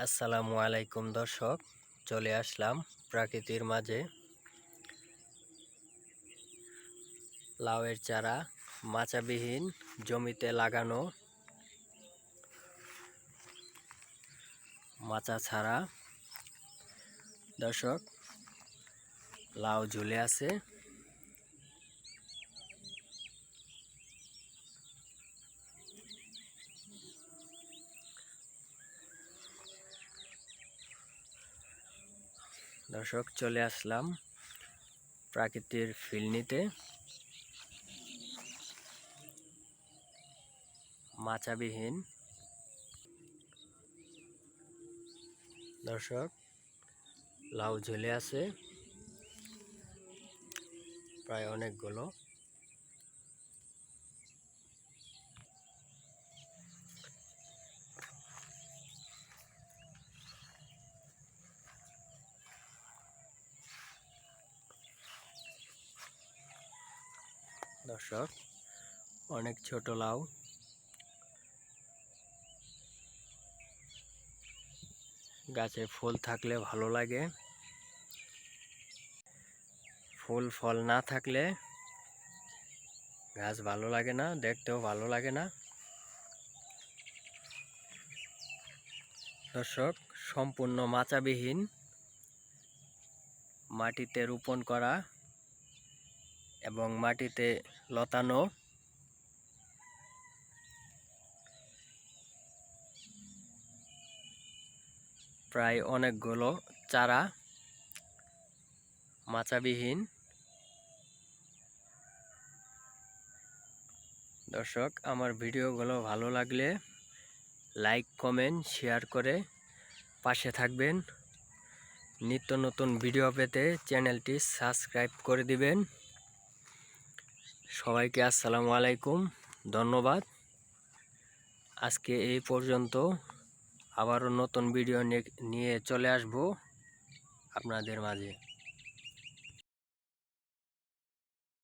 আসসালামু আলাইকুম দর্শক, চলে আসলাম প্রাকৃতির মাঝে। লাউয়ের চারা মাচাবিহীন জমিতে লাগানো, মাচা ছাড়া। দর্শক, লাউ ঝুলে আছে। দর্শক, চলে আসলাম প্রাকৃতির ফিল নিতে। মাচাবিহীন। দর্শক, লাউ ঝুলে আছে প্রায় অনেকগুলো। দর্শক, অনেক ছোট লাউ। গাছে ফুল থাকলে ভালো লাগে, ফুল ফল না থাকলে গাছ ভালো লাগে না, দেখতেও ভালো লাগে না। দর্শক, সম্পূর্ণ মাচাবিহীন, মাটিতে রোপণ করা এবং মাটিতে লতানো। প্রায় অনেকগুলো চারা মাচাবিহীন। দর্শক, আমার ভিডিওগুলো ভালো লাগলে লাইক, কমেন্ট, শেয়ার করে পাশে থাকবেন। নিত্য নতুন ভিডিও পেতে চ্যানেলটি সাবস্ক্রাইব করে দিবেন। সবাইকে আসসালামু আলাইকুম, ধন্যবাদ। আজকে এই পর্যন্ত। আবারও নতুন ভিডিও নিয়ে চলে আসব আপনাদের মাঝে।